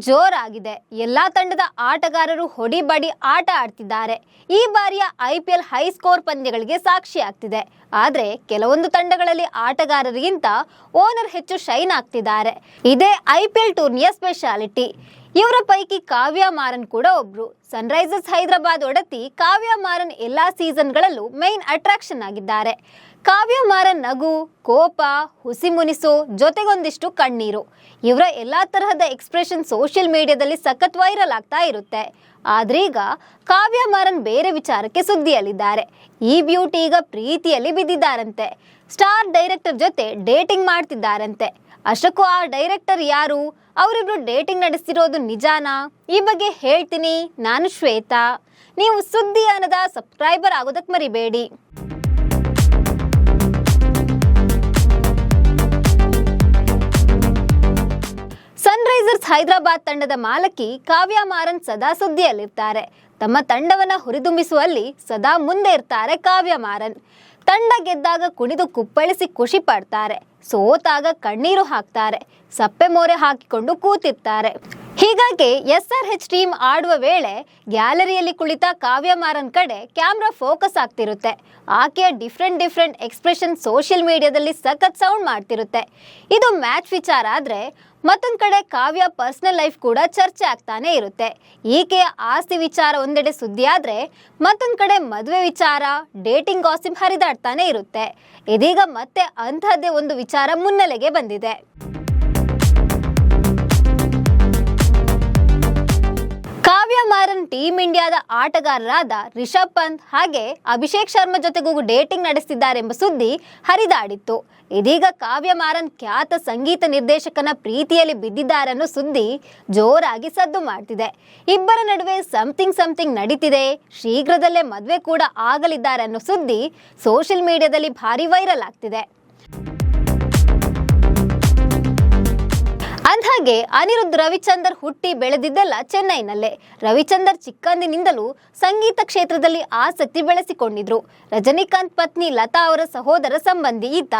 ಜೋರಾಗಿದೆ. ಎಲ್ಲಾ ತಂಡದ ಆಟಗಾರರು ಹೊಡಿಬಡಿ ಆಟ ಆಡ್ತಿದ್ದಾರೆ. ಈ ಬಾರಿಯ IPL ಹೈ ಸ್ಕೋರ್ ಪಂದ್ಯಗಳಿಗೆ ಸಾಕ್ಷಿಯಾಗ್ತಿದೆ. ಆದ್ರೆ ಕೆಲವೊಂದು ತಂಡಗಳಲ್ಲಿ ಆಟಗಾರರಿಗಿಂತ ಓನರ್ ಹೆಚ್ಚು ಶೈನ್ ಆಗ್ತಿದ್ದಾರೆ. ಇದೇ IPL ಟೂರ್ನಿಯ ಸ್ಪೆಷಾಲಿಟಿ. ಇವರ ಪೈಕಿ ಕಾವ್ಯ ಮಾರನ್ ಕೂಡ ಒಬ್ರು. ಸನ್ರೈಸರ್ಸ್ ಹೈದರಾಬಾದ್ ಒಡತಿ ಕಾವ್ಯ ಮಾರನ್ ಎಲ್ಲಾ ಸೀಸನ್ಗಳಲ್ಲೂ ಮೈನ್ ಅಟ್ರಾಕ್ಷನ್ ಆಗಿದ್ದಾರೆ. ಕಾವ್ಯ ಮಾರನ್ ನಗು, ಕೋಪ, ಹುಸಿ ಮುನಿಸು, ಜೊತೆಗೊಂದಿಷ್ಟು ಕಣ್ಣೀರು, ಇವರ ಎಲ್ಲಾ ತರಹದ ಎಕ್ಸ್ಪ್ರೆಷನ್ ಸೋಷಿಯಲ್ ಮೀಡಿಯಾದಲ್ಲಿ ಸಖತ್ ವೈರಲ್ ಆಗ್ತಾ ಇರುತ್ತೆ. ಆದ್ರೀಗ ಕಾವ್ಯ ಮಾರನ್ ಬೇರೆ ವಿಚಾರಕ್ಕೆ ಸುದ್ದಿಯಲ್ಲಿದ್ದಾರೆ. ಈ ಬ್ಯೂಟಿ ಈಗ ಪ್ರೀತಿಯಲ್ಲಿ ಬಿದ್ದಿದ್ದಾರಂತೆ. ಸ್ಟಾರ್ ಡೈರೆಕ್ಟರ್ ಜೊತೆ ಡೇಟಿಂಗ್ ಮಾಡ್ತಿದ್ದಾರಂತೆ. ಅಷ್ಟಕ್ಕೂ ಆ ಡೈರೆಕ್ಟರ್ ಯಾರು? ಅವರಿಬ್ರು ಡೇಟಿಂಗ್ ನಡೆಸ್ತಿರೋದು ನಿಜಾನಾ? ಈ ಬಗ್ಗೆ ಹೇಳ್ತೀನಿ. ನಾನು ಶ್ವೇತಾ. ನೀವು ಸುದ್ದಿ ಅನ್ನದ ಸಬ್ಸ್ಕ್ರೈಬರ್ ಆಗೋದಕ್ಕೆ ಮರಿಬೇಡಿ. ಸನ್ರೈಸರ್ಸ್ ಹೈದರಾಬಾದ್ ತಂಡದ ಮಾಲಕಿ ಕಾವ್ಯ ಮಾರನ್ ಸದಾ ಸುದ್ದಿಯಲ್ಲಿರ್ತಾರೆ. ತಮ್ಮ ತಂಡವನ್ನ ಹುರಿದುಂಬಿಸುವಲ್ಲಿ ಸದಾ ಮುಂದೆ ಇರ್ತಾರೆ ಕಾವ್ಯ ಮಾರನ್. ತಂಡ ಗೆದ್ದಾಗ ಕುಣಿದು ಕುಪ್ಪಳಿಸಿ ಖುಷಿ ಪಡ್ತಾರೆ. ಸೋತಾಗ ಕಣ್ಣೀರು ಹಾಕ್ತಾರೆ. ಸಪ್ಪೆ ಮೋರೆ ಹಾಕಿಕೊಂಡು ಕೂತಿರ್ತಾರೆ. ಹೀಗಾಗಿ SRH ಟೀಮ್ ಆಡುವ ವೇಳೆ ಗ್ಯಾಲರಿಯಲ್ಲಿ ಕುಳಿತ ಕಾವ್ಯ ಮಾರನ್ ಕಡೆ ಕ್ಯಾಮ್ರಾ ಫೋಕಸ್ ಆಗ್ತಿರುತ್ತೆ. ಆಕೆಯ ಡಿಫ್ರೆಂಟ್ ಎಕ್ಸ್ಪ್ರೆಷನ್ ಸೋಷಿಯಲ್ ಮೀಡಿಯಾದಲ್ಲಿ ಸಖತ್ ಸೌಂಡ್ ಮಾಡ್ತಿರುತ್ತೆ. ಇದು ಮ್ಯಾಚ್ ವಿಚಾರ ಆದ್ರೆ ಮತ್ತೊಂದು ಕಡೆ ಕಾವ್ಯ ಪರ್ಸನಲ್ ಲೈಫ್ ಕೂಡ ಚರ್ಚೆ ಆಗ್ತಾನೆ ಇರುತ್ತೆ. ಈಕೆಯ ಆಸ್ತಿ ವಿಚಾರ ಒಂದೆಡೆ ಸುದ್ದಿ ಆದ್ರೆ ಮತ್ತೊಂದು ಕಡೆ ಮದುವೆ ವಿಚಾರ, ಡೇಟಿಂಗ್ ಗಾಸಿಪ್ ಹರಿದಾಡ್ತಾನೆ ಇರುತ್ತೆ. ಇದೀಗ ಮತ್ತೆ ಅಂತಹದ್ದೇ ಒಂದು ವಿಚಾರ ಮುನ್ನೆಲೆಗೆ ಬಂದಿದೆ. ಕಾವ್ಯ ಮಾರನ್ ಟೀಮ್ ಇಂಡಿಯಾದ ಆಟಗಾರರಾದ ರಿಷಬ್ ಪಂತ್ ಹಾಗೆ ಅಭಿಷೇಕ್ ಶರ್ಮಾ ಜೊತೆಗೂ ಡೇಟಿಂಗ್ ನಡೆಸುತ್ತಿದ್ದಾರೆಂಬ ಸುದ್ದಿ ಹರಿದಾಡಿತ್ತು. ಇದೀಗ ಕಾವ್ಯ ಮಾರನ್ ಖ್ಯಾತ ಸಂಗೀತ ನಿರ್ದೇಶಕನ ಪ್ರೀತಿಯಲ್ಲಿ ಬಿದ್ದಿದ್ದಾರನ್ನೋ ಸುದ್ದಿ ಜೋರಾಗಿ ಸದ್ದು ಮಾಡ್ತಿದೆ. ಇಬ್ಬರ ನಡುವೆ ಸಮಥಿಂಗ್ ನಡೀತಿದೆ. ಶೀಘ್ರದಲ್ಲೇ ಮದುವೆ ಕೂಡ ಆಗಲಿದ್ದಾರೆ ಅನ್ನೋ ಸುದ್ದಿ ಸೋಷಿಯಲ್ ಮೀಡಿಯಾದಲ್ಲಿ ಭಾರಿ ವೈರಲ್ ಆಗ್ತಿದೆ. ಅಂದ್ಹಾಗೆ ಅನಿರುದ್ಧ್ ರವಿಚಂದರ್ ಹುಟ್ಟಿ ಬೆಳೆದಿದ್ದೆಲ್ಲ ಚೆನ್ನೈನಲ್ಲೇ. ರವಿಚಂದರ್ ಚಿಕ್ಕಂದಿನಿಂದಲೂ ಸಂಗೀತ ಕ್ಷೇತ್ರದಲ್ಲಿ ಆಸಕ್ತಿ ಬೆಳೆಸಿಕೊಂಡಿದ್ರು. ರಜನಿಕಾಂತ್ ಪತ್ನಿ ಲತಾ ಅವರ ಸಹೋದರ ಸಂಬಂಧಿ ಈತ.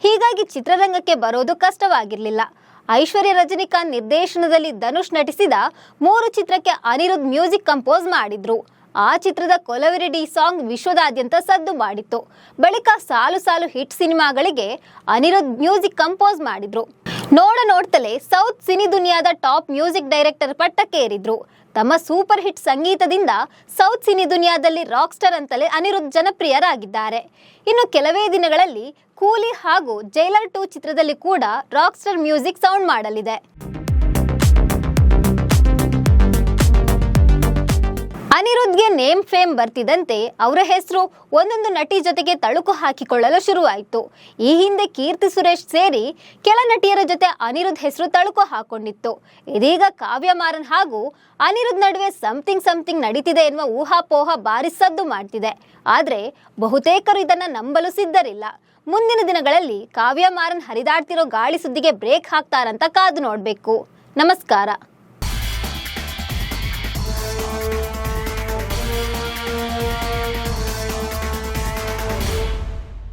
ಹೀಗಾಗಿ ಚಿತ್ರರಂಗಕ್ಕೆ ಬರೋದು ಕಷ್ಟವಾಗಿರಲಿಲ್ಲ. ಐಶ್ವರ್ಯ ರಜನಿಕಾಂತ್ ನಿರ್ದೇಶನದಲ್ಲಿ ಧನುಷ್ ನಟಿಸಿದ 3 ಚಿತ್ರಕ್ಕೆ ಅನಿರುದ್ಧ್ ಮ್ಯೂಸಿಕ್ ಕಂಪೋಸ್ ಮಾಡಿದ್ರು. ಆ ಚಿತ್ರದ ಕೊಲವೆರಿಡಿ ಸಾಂಗ್ ವಿಶ್ವದಾದ್ಯಂತ ಸದ್ದು ಮಾಡಿತ್ತು. ಬಳಿಕ ಸಾಲು ಹಿಟ್ ಸಿನಿಮಾಗಳಿಗೆ ಅನಿರುದ್ಧ್ ಮ್ಯೂಸಿಕ್ ಕಂಪೋಸ್ ಮಾಡಿದ್ರು. ನೋಡ್ತಲೇ ಸೌತ್ ಸಿನಿ ದುನಿಯಾದ ಟಾಪ್ ಮ್ಯೂಸಿಕ್ ಡೈರೆಕ್ಟರ್ ಪಟ್ಟಕ್ಕೆ ಏರಿದ್ರು. ತಮ್ಮ ಸೂಪರ್ ಹಿಟ್ ಸಂಗೀತದಿಂದ ಸೌತ್ ಸಿನಿ ದುನಿಯಾದಲ್ಲಿ ರಾಕ್ ಸ್ಟಾರ್ ಅಂತಲೇ ಅನಿರುದ್ಧ್ ಜನಪ್ರಿಯರಾಗಿದ್ದಾರೆ. ಇನ್ನು ಕೆಲವೇ ದಿನಗಳಲ್ಲಿ ಕೂಲಿ ಹಾಗೂ ಜೈಲರ್ 2 ಚಿತ್ರದಲ್ಲಿ ಕೂಡ ರಾಕ್ ಸ್ಟಾರ್ ಮ್ಯೂಸಿಕ್ ಸೌಂಡ್ ಮಾಡಲಿದೆ. ಅನಿರುದ್ಧ್ಗೆ ನೇಮ್ ಫೇಮ್ ಬರ್ತಿದ್ದಂತೆ ಅವರ ಹೆಸರು ಒಂದೊಂದು ನಟಿ ಜೊತೆಗೆ ತಳುಕು ಹಾಕಿಕೊಳ್ಳಲು ಶುರುವಾಯಿತು. ಈ ಹಿಂದೆ ಕೀರ್ತಿ ಸುರೇಶ್ ಸೇರಿ ಕೆಲ ನಟಿಯರ ಜೊತೆ ಅನಿರುದ್ಧ್ ಹೆಸರು ತಳುಕು ಹಾಕೊಂಡಿತ್ತು. ಇದೀಗ ಕಾವ್ಯ ಮಾರನ್ ಹಾಗೂ ಅನಿರುದ್ಧ್ ನಡುವೆ ಸಮಥಿಂಗ್ ನಡೀತಿದೆ ಎನ್ನುವ ಊಹಾಪೋಹ ಭಾರಿ ಸದ್ದು ಮಾಡ್ತಿದೆ. ಆದ್ರೆ ಬಹುತೇಕರು ಇದನ್ನ ನಂಬಲು ಸಿದ್ಧರಿಲ್ಲ. ಮುಂದಿನ ದಿನಗಳಲ್ಲಿ ಕಾವ್ಯ ಮಾರನ್ ಹರಿದಾಡ್ತಿರೋ ಗಾಳಿ ಸುದ್ದಿಗೆ ಬ್ರೇಕ್ ಹಾಕ್ತಾರಂತ ಕಾದು ನೋಡ್ಬೇಕು. ನಮಸ್ಕಾರ.